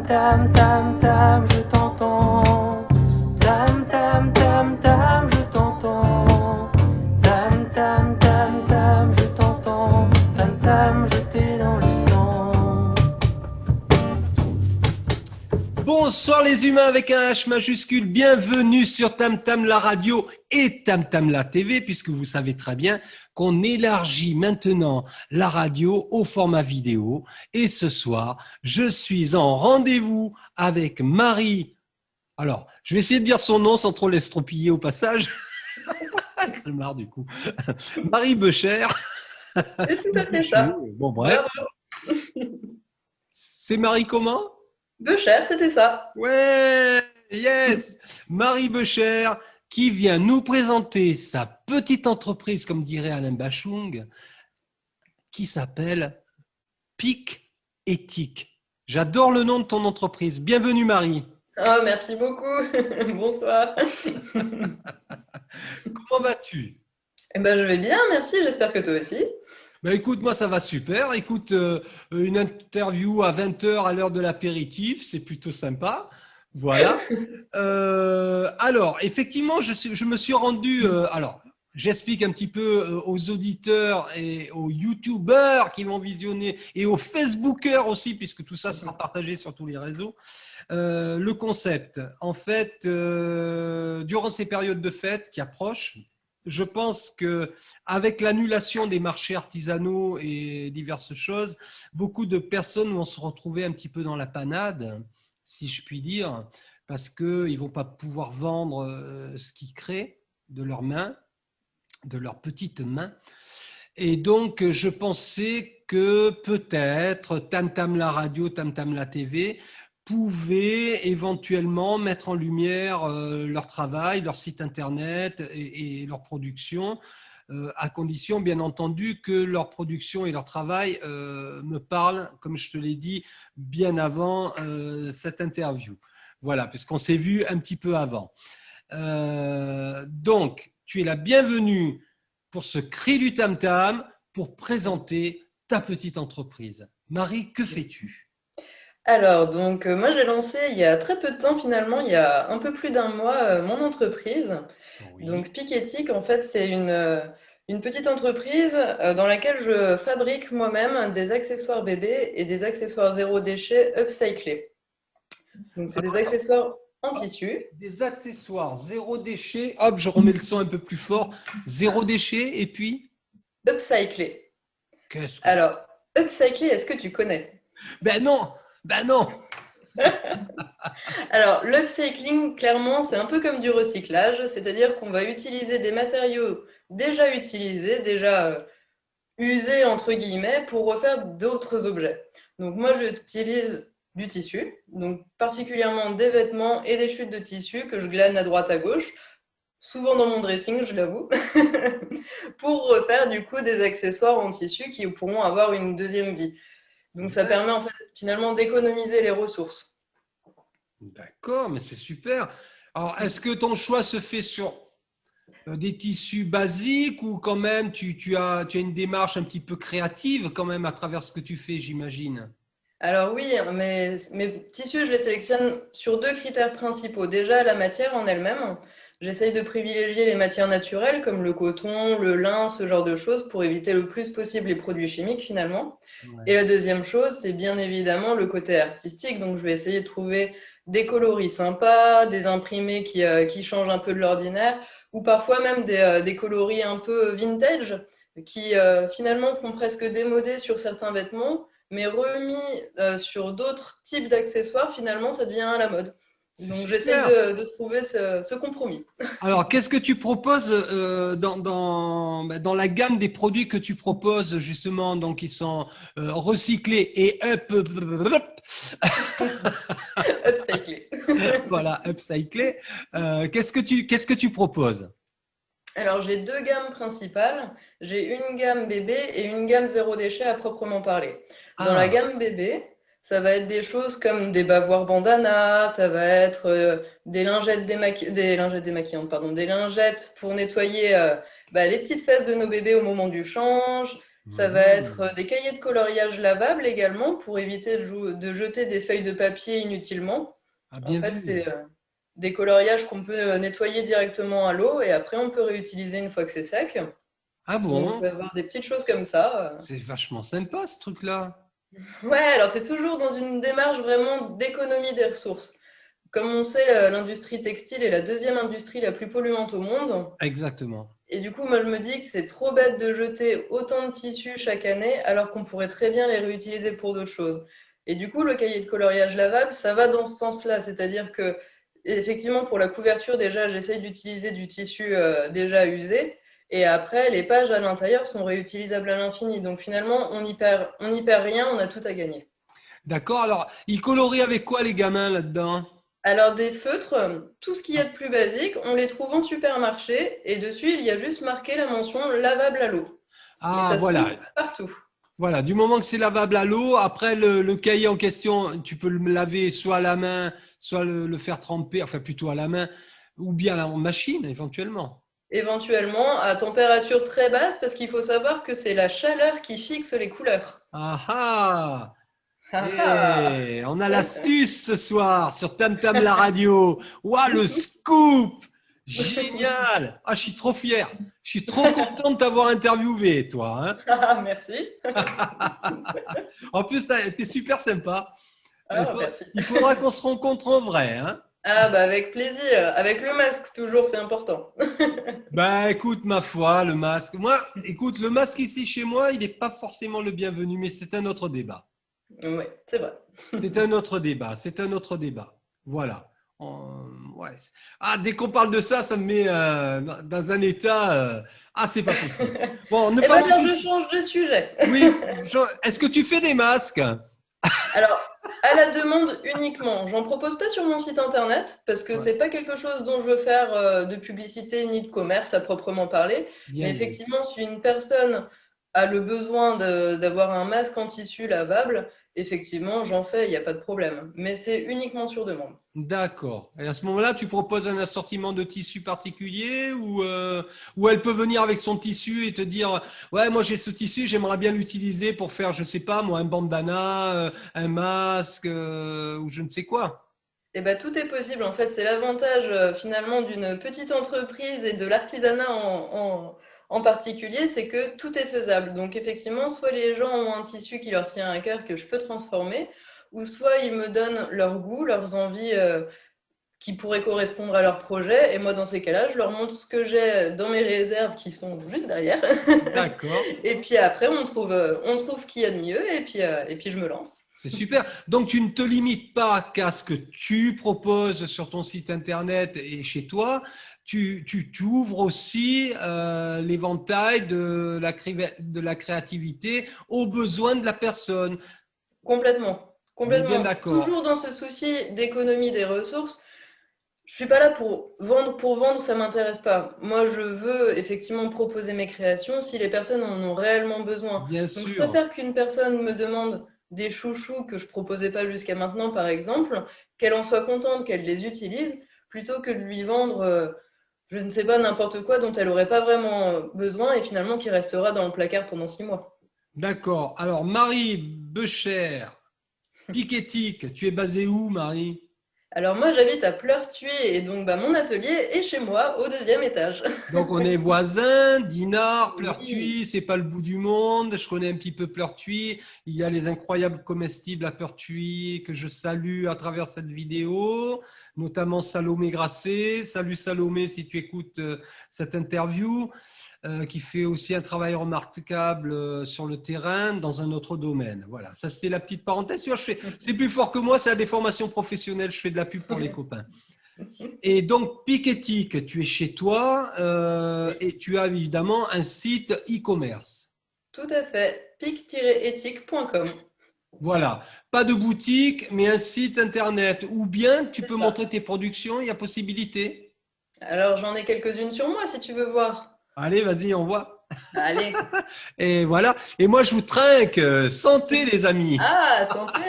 tam tam tam, je t'entends. Tam tam tam tam, je t'entends. Tam tam tam tam, je t'entends. Tam tam, je t'ai dans le sang. Bonsoir les humains avec un H majuscule, bienvenue sur Tam Tam la radio et Tam Tam la TV, puisque vous savez très bien qu'on élargit maintenant la radio au format vidéo. Et ce soir, je suis en rendez-vous avec Marie. Alors, je vais essayer de dire son nom sans trop l'estropiller au passage. C'est marre du coup. Marie Becher. C'est tout à fait ça. Bon bref. Bravo. C'est Marie comment ? Becher, c'était ça. Ouais, yes. Marie Becher qui vient nous présenter sa petite entreprise, comme dirait Alain Bachung, qui s'appelle Pic Éthique. J'adore le nom de ton entreprise. Bienvenue Marie. Oh, merci beaucoup. Bonsoir. Comment vas-tu ? Eh ben, je vais bien, merci. J'espère que toi aussi. Ben écoute, moi ça va super. Écoute, une interview à 20h à l'heure de l'apéritif, c'est plutôt sympa. Voilà. Alors, effectivement, je me suis rendu. Alors, j'explique un petit peu aux auditeurs et aux YouTubeurs qui vont visionner et aux Facebookers aussi, puisque tout ça sera partagé sur tous les réseaux. Le concept. En fait, durant ces périodes de fête qui approchent, je pense que avec l'annulation des marchés artisanaux et diverses choses, beaucoup de personnes vont se retrouver un petit peu dans la panade, si je puis dire, parce qu'ils ne vont pas pouvoir vendre ce qu'ils créent de leurs mains, de leurs petites mains. Et donc, je pensais que peut-être Tam Tam la radio, Tam Tam la TV pouvaient éventuellement mettre en lumière leur travail, leur site internet et leur production, à condition bien entendu que leur production et leur travail me parlent, comme je te l'ai dit, bien avant cette interview. Voilà, puisqu'on s'est vu un petit peu avant. Donc, tu es la bienvenue pour ce cri du tam-tam, pour présenter ta petite entreprise. Marie, que fais-tu ? Alors, donc, moi, j'ai lancé il y a très peu de temps, finalement, il y a un peu plus d'un mois, mon entreprise. Oui. Donc, Pic Éthique, en fait, c'est une petite entreprise dans laquelle je fabrique moi-même des accessoires bébés et des accessoires zéro déchet upcyclés. Donc, c'est des accessoires en tissu. Des accessoires, zéro déchet. Hop, je remets le son un peu plus fort. Zéro déchet et puis Upcyclés. qu'est-ce que Alors, upcycler, est-ce que tu connais ? Ben non, ben non. Alors, l'upcycling, clairement, c'est un peu comme du recyclage, c'est-à-dire qu'on va utiliser des matériaux déjà utilisés, déjà usés, entre guillemets, pour refaire d'autres objets. Donc, moi, j'utilise du tissu, donc particulièrement des vêtements et des chutes de tissu que je glane à droite à gauche, souvent dans mon dressing, je l'avoue, pour refaire du coup des accessoires en tissu qui pourront avoir une deuxième vie. Donc, ça permet en fait finalement d'économiser les ressources. D'accord, mais c'est super. Alors, est-ce que ton choix se fait sur des tissus basiques ou quand même tu as une démarche un petit peu créative quand même à travers ce que tu fais, j'imagine ? Alors oui, mes tissus, je les sélectionne sur deux critères principaux. Déjà, la matière en elle-même. J'essaye de privilégier les matières naturelles comme le coton, le lin, ce genre de choses pour éviter le plus possible les produits chimiques finalement. Ouais. Et la deuxième chose, c'est bien évidemment le côté artistique. Donc je vais essayer de trouver des coloris sympas, des imprimés qui changent un peu de l'ordinaire ou parfois même des coloris un peu vintage qui finalement font presque démodés sur certains vêtements, mais remis sur d'autres types d'accessoires, finalement, ça devient à la mode. Donc, j'essaie de trouver ce compromis. Alors, qu'est-ce que tu proposes dans la gamme des produits que tu proposes, justement, donc ils sont recyclés et Upcyclés. Voilà, upcyclés. Qu'est-ce que tu proposes ? Alors, j'ai deux gammes principales. J'ai une gamme bébé et une gamme zéro déchet à proprement parler. Dans la gamme bébé, ça va être des choses comme des bavoirs bandana, ça va être des lingettes démaquillantes, pardon, des lingettes pour nettoyer les petites fesses de nos bébés au moment du change, Ça va être des cahiers de coloriage lavables également pour éviter de jeter des feuilles de papier inutilement. Ah, En bien fait, vu. c'est des coloriages qu'on peut nettoyer directement à l'eau et après on peut réutiliser une fois que c'est sec. Ah Donc, on bon? peut avoir des petites choses comme ça. C'est vachement sympa ce truc-là. Ouais, alors c'est toujours dans une démarche vraiment d'économie des ressources. Comme on sait, l'industrie textile est la deuxième industrie la plus polluante au monde. Exactement. Et du coup, moi, je me dis que c'est trop bête de jeter autant de tissus chaque année, alors qu'on pourrait très bien les réutiliser pour d'autres choses. Et du coup, le cahier de coloriage lavable, ça va dans ce sens-là. C'est-à-dire que, effectivement, pour la couverture, déjà, j'essaye d'utiliser du tissu déjà usé. Et après, les pages à l'intérieur sont réutilisables à l'infini. Donc finalement, on n'y perd rien, on a tout à gagner. D'accord. Alors, ils colorient avec quoi les gamins là-dedans? Alors des feutres, tout ce qu'il y a de plus basique, on les trouve en supermarché et dessus, il y a juste marqué la mention lavable à l'eau. Et Ah, ça se voilà. trouve partout. Voilà. Du moment que c'est lavable à l'eau, après le cahier en question, tu peux le laver soit à la main, soit le faire tremper, enfin plutôt à la main, ou bien en machine éventuellement. Éventuellement, à température très basse, parce qu'il faut savoir que c'est la chaleur qui fixe les couleurs. Ah ah! Ah ah. Eh, on a l'astuce ce soir sur Tam Tam la radio. Waouh, le scoop! Génial! Ah, je suis trop fier. Je suis trop content de t'avoir interviewé, toi, hein. Ah, merci. En plus, t'es super sympa. Ah, merci. Il faudra qu'on se rencontre en vrai, hein. Ah, bah avec plaisir. Avec le masque, toujours, c'est important. Ben, écoute, ma foi, le masque. Moi, écoute, le masque ici chez moi, il n'est pas forcément le bienvenu, mais c'est un autre débat. Oui, c'est vrai. C'est un autre débat. C'est un autre débat. Voilà. Ouais. Ah, dès qu'on parle de ça, ça me met dans un état. Ah, c'est pas possible. Bon, ne Eh bien, parlons alors, plus je change de sujet. Oui. Est-ce que tu fais des masques? Alors, à la demande uniquement. J'en propose pas sur mon site internet parce que Ouais. c'est pas quelque chose dont je veux faire de publicité ni de commerce à proprement parler. Bien Mais vu. effectivement, si une personne a le besoin d'avoir un masque en tissu lavable, effectivement, j'en fais, il n'y a pas de problème. Mais c'est uniquement sur demande. D'accord. Et à ce moment-là, tu proposes un assortiment de tissus particulier ou elle peut venir avec son tissu et te dire, ouais, moi j'ai ce tissu, j'aimerais bien l'utiliser pour faire, je sais pas, moi, un bandana, un masque ou je ne sais quoi. Eh ben, tout est possible. En fait, c'est l'avantage finalement d'une petite entreprise et de l'artisanat en particulier, c'est que tout est faisable. Donc, effectivement, soit les gens ont un tissu qui leur tient à cœur que je peux transformer, ou soit ils me donnent leur goût, leurs envies qui pourraient correspondre à leur projet. Et moi, dans ces cas-là, je leur montre ce que j'ai dans mes réserves qui sont juste derrière. D'accord. Et puis après, on trouve ce qu'il y a de mieux et puis je me lance. C'est super. Donc, tu ne te limites pas qu'à ce que tu proposes sur ton site internet et chez toi. Tu ouvres aussi l'éventail de la créativité aux besoins de la personne. Complètement. On est bien Complètement. d'accord. Toujours dans ce souci d'économie des ressources. Je suis pas là pour vendre, ça m'intéresse pas. Moi, je veux effectivement proposer mes créations si les personnes en ont réellement besoin. Bien Donc, je sûr. préfère qu'une personne me demande des chouchous que je proposais pas jusqu'à maintenant, par exemple, qu'elle en soit contente, qu'elle les utilise, plutôt que de lui vendre, je ne sais pas, n'importe quoi dont elle aurait pas vraiment besoin et finalement qui restera dans le placard pendant 6 mois. D'accord. Alors, Marie Becher, Piquetic, tu es basée où, Marie? Alors moi, j'habite à Pleurtuis et donc bah, mon atelier est chez moi au 2e étage. Donc, on est voisins, Dinard, Oui. Pleurtuis, c'est pas le bout du monde. Je connais un petit peu Pleurtuis. Il y a les incroyables comestibles à Pleurtuis que je salue à travers cette vidéo, notamment Salomé Grasset. Salut Salomé si tu écoutes cette interview, qui fait aussi un travail remarquable sur le terrain dans un autre domaine. Voilà, ça c'était la petite parenthèse. Tu vois, c'est plus fort que moi, c'est à des formations professionnelles, je fais de la pub pour les copains. Et donc, Piquetic, tu es chez toi et tu as évidemment un site e-commerce. Tout à fait. pic-éthique.com. Voilà, pas de boutique, mais un site internet. Ou bien tu C'est peux ça. montrer tes productions, il y a possibilité. Alors j'en ai quelques-unes sur moi si tu veux voir. Allez, vas-y, envoie. Allez. Et voilà. Et moi, je vous trinque. Santé, les amis. Ah, santé.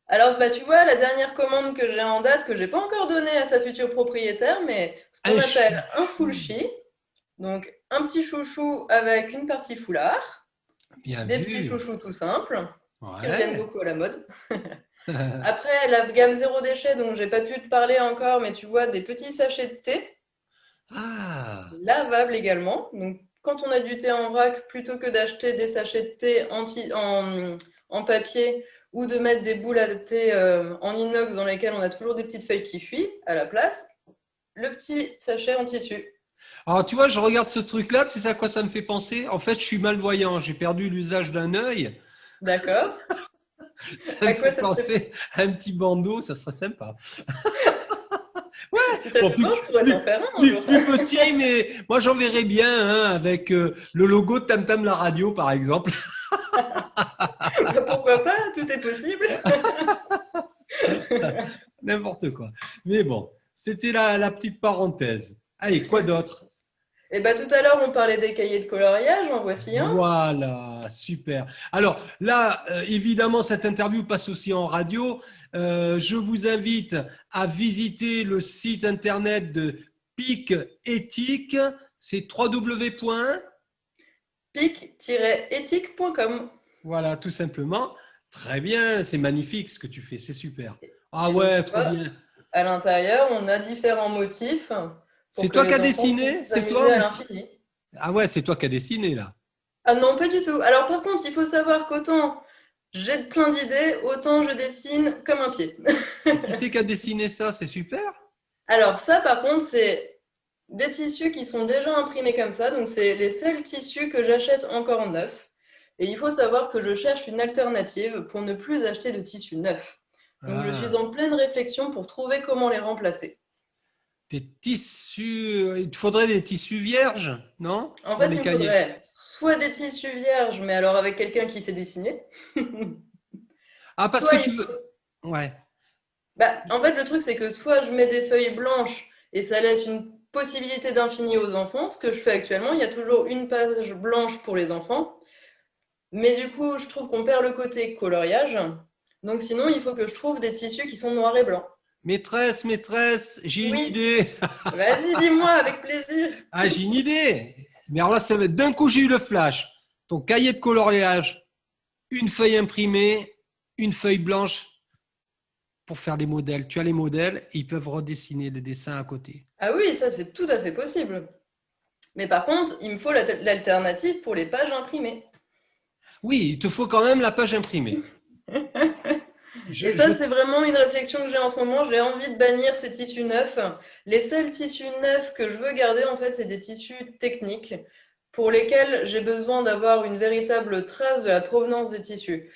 Alors bah tu vois, la dernière commande que j'ai en date, que j'ai pas encore donnée à sa future propriétaire, mais ce qu'on Un appelle un full chi. Donc, un petit chouchou avec une partie foulard, Bien des vu. petits chouchous tout simples, qui reviennent Ouais. beaucoup à la mode. Après, la gamme zéro déchet, dont j'ai pas pu te parler encore, mais tu vois, des petits sachets de thé, Ah, lavables également. Donc, quand on a du thé en vrac, plutôt que d'acheter des sachets de thé en papier ou de mettre des boules à thé en inox dans lesquelles on a toujours des petites feuilles qui fuient à la place, le petit sachet en tissu. alors tu vois, je regarde ce truc-là, tu sais à quoi ça me fait penser? En fait, je suis malvoyant, j'ai perdu l'usage d'un œil. D'accord? Ça À me quoi fait ça te fait? penser à un petit bandeau, ça serait sympa. Si t'as Bon, besoin, je pourrais t'en faire un jour. plus petit, mais moi j'en verrais bien hein, avec le logo de Tam Tam la radio, par exemple. Pourquoi pas? Tout est possible. N'importe quoi. Mais bon, c'était la petite parenthèse. Allez, quoi d'autre? Et bah tout à l'heure, on parlait des cahiers de coloriage, en voici un. Voilà, super. Alors là, évidemment, cette interview passe aussi en radio. Je vous invite à visiter le site internet de PIC Éthique. C'est www. pic-éthique.com. Voilà, tout simplement. Très bien, c'est magnifique ce que tu fais, c'est super. Ah Et donc, ouais, tu trop vois, bien. à l'intérieur, on a différents motifs pour C'est que toi qui les as enfants dessiné? puissent C'est s'amuser toi à ou... l'infini. Ah ouais, c'est toi qui as dessiné là. Ah non, pas du tout. Alors par contre, il faut savoir qu'autant j'ai plein d'idées, autant je dessine comme un pied. Et qui c'est qui a dessiné ça? C'est super. Alors ça, par contre, c'est des tissus qui sont déjà imprimés comme ça. Donc c'est les seuls tissus que j'achète encore neufs. Et il faut savoir que je cherche une alternative pour ne plus acheter de tissus neufs. Donc je suis Ah, en pleine réflexion pour trouver comment les remplacer. des tissus. Il te faudrait des tissus vierges, non? En Pour fait, les il me cahiers. faudrait soit des tissus vierges, mais alors avec quelqu'un qui sait dessiner, Ah, parce que soit tu il faut... veux. Ouais. Bah, en fait, le truc, c'est que soit je mets des feuilles blanches et ça laisse une possibilité d'infini aux enfants, ce que je fais actuellement, il y a toujours une page blanche pour les enfants, mais du coup, je trouve qu'on perd le côté coloriage. Donc sinon, il faut que je trouve des tissus qui sont noirs et blancs. Maîtresse, j'ai une Oui, idée. vas-y, dis-moi, avec plaisir. Ah, j'ai une idée. Mais alors là, ça va être d'un coup, j'ai eu le flash. Ton cahier de coloriage, une feuille imprimée, une feuille blanche pour faire les modèles. Tu as les modèles et ils peuvent redessiner les dessins à côté. Ah oui, ça, c'est tout à fait possible. Mais par contre, il me faut l'alternative pour les pages imprimées. Oui, il te faut quand même la page imprimée. Et ça, c'est vraiment une réflexion que j'ai en ce moment. J'ai envie de bannir ces tissus neufs. Les seuls tissus neufs que je veux garder, en fait, c'est des tissus techniques pour lesquels j'ai besoin d'avoir une véritable trace de la provenance des tissus.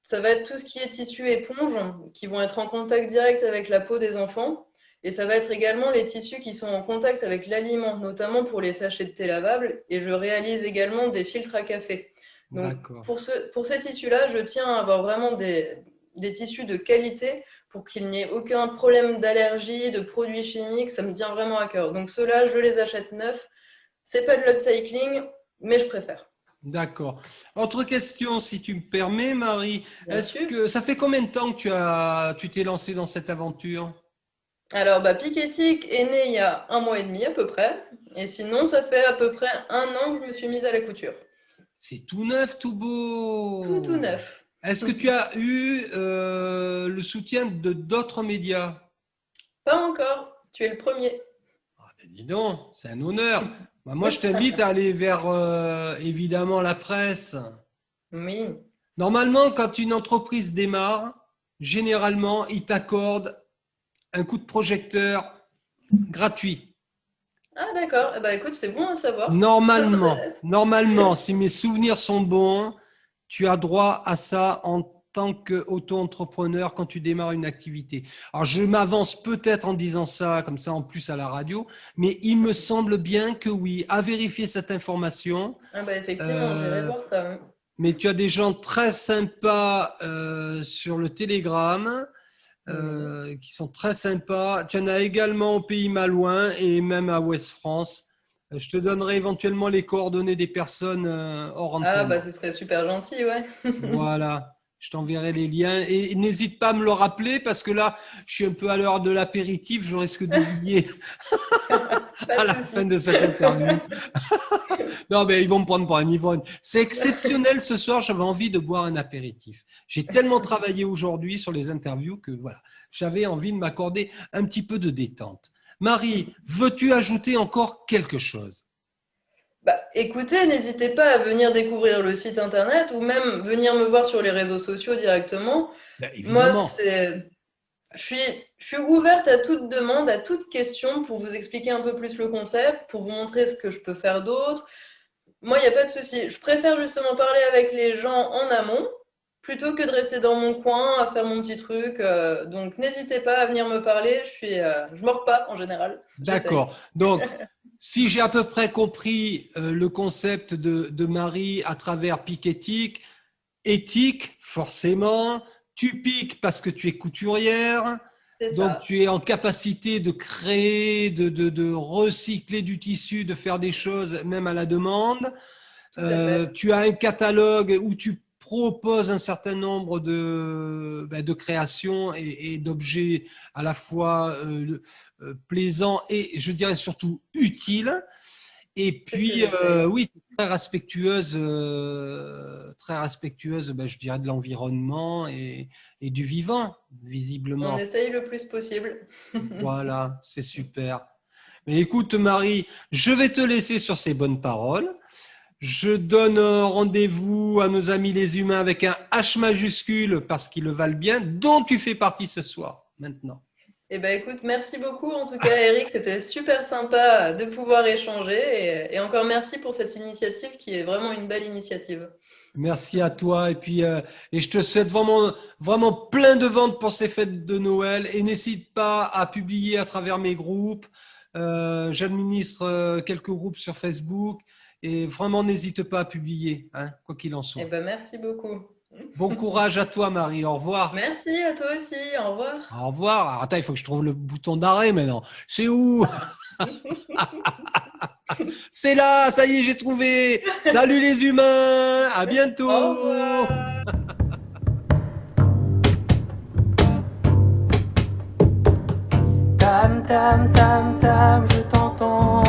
Ça va être tout ce qui est tissu éponge, qui vont être en contact direct avec la peau des enfants. Et ça va être également les tissus qui sont en contact avec l'aliment, notamment pour les sachets de thé lavables. Et je réalise également des filtres à café. Donc, D'accord. pour ces tissus-là, je tiens à avoir vraiment des tissus de qualité pour qu'il n'y ait aucun problème d'allergie, de produits chimiques. Ça me tient vraiment à cœur. Donc, ceux-là, je les achète neufs. C'est pas de l'upcycling, mais je préfère. D'accord. Autre question, si tu me permets, Marie. Bien Est-ce sûr. que ça fait combien de temps que tu t'es lancé dans cette aventure? Alors, bah, Piketty est né il y a 1 mois et demi à peu près. Et sinon, ça fait à peu près 1 an que je me suis mise à la couture. C'est tout neuf, tout beau. Tout neuf. Est-ce que tu as eu le soutien de d'autres médias? Pas encore. Tu es le premier. Ah ben dis donc, c'est un honneur. Bah, moi, je t'invite à aller vers évidemment la presse. Oui. Normalement, quand une entreprise démarre, généralement, ils t'accordent un coup de projecteur gratuit. Ah, d'accord. Eh ben, écoute, c'est bon à savoir. Ça m'intéresse. Normalement, si mes souvenirs sont bons, tu as droit à ça en tant qu'auto-entrepreneur quand tu démarres une activité. Alors, je m'avance peut-être en disant ça comme ça en plus à la radio, mais il me semble bien que oui, à vérifier cette information. Ah, bah, effectivement, j'irai voir ça. Hein. Mais tu as des gens très sympas sur le Telegram. Qui sont très sympas. Tu en as également au Pays Malouin et même à Ouest France. Je te donnerai éventuellement les coordonnées des personnes hors Ah, antenne. bah, ce serait super gentil, ouais. Voilà. Je t'enverrai les liens et n'hésite pas à me le rappeler parce que là, je suis un peu à l'heure de l'apéritif, je risque d'oublier à la fin de cette interview. Non, mais ils vont me prendre pour un ivrogne. C'est exceptionnel ce soir, j'avais envie de boire un apéritif. J'ai tellement travaillé aujourd'hui sur les interviews que voilà, j'avais envie de m'accorder un petit peu de détente. Marie, veux-tu ajouter encore quelque chose? Bah, écoutez, n'hésitez pas à venir découvrir le site internet ou même venir me voir sur les réseaux sociaux directement. Ben, Moi, évidemment. je suis ouverte à toute demande, à toute question pour vous expliquer un peu plus le concept, pour vous montrer ce que je peux faire d'autre. Moi, il n'y a pas de souci. Je préfère justement parler avec les gens en amont plutôt que de rester dans mon coin à faire mon petit truc. Donc, n'hésitez pas à venir me parler. Je mords pas en général. J'essaye. D'accord. Donc, si j'ai à peu près compris le concept de Marie à travers Pique éthique, forcément, tu piques parce que tu es couturière, C'est donc ça. tu es en capacité de créer, de recycler du tissu, de faire des choses même à la demande. Tout à fait. Tu as un catalogue où tu proposes un certain nombre de créations et d'objets à la fois plaisants et, je dirais, surtout utiles. Et C'est ce que puis, j'essaye. oui, très respectueuse, je dirais, de l'environnement et du vivant, On visiblement. essaye le plus possible. Voilà, c'est super. Mais écoute, Marie, je vais te laisser sur ces bonnes paroles. Je donne rendez-vous à nos amis les humains avec un H majuscule parce qu'ils le valent bien, dont tu fais partie ce soir, maintenant. Eh ben, écoute, merci beaucoup en tout cas, Eric. C'était super sympa de pouvoir échanger et encore merci pour cette initiative qui est vraiment une belle initiative. Merci à toi et puis et je te souhaite vraiment, vraiment plein de ventes pour ces fêtes de Noël et n'hésite pas à publier à travers mes groupes. J'administre quelques groupes sur Facebook et vraiment n'hésite pas à publier, hein, quoi qu'il en Eh soit. ben, merci beaucoup. Bon courage à toi, Marie. Au revoir. Merci à toi aussi. Au revoir. Au revoir. Alors, attends, il faut que je trouve le bouton d'arrêt maintenant. C'est où? C'est là, ça y est, j'ai trouvé. Salut les humains, à bientôt. Au revoir. Tam tam tam tam, je t'entends.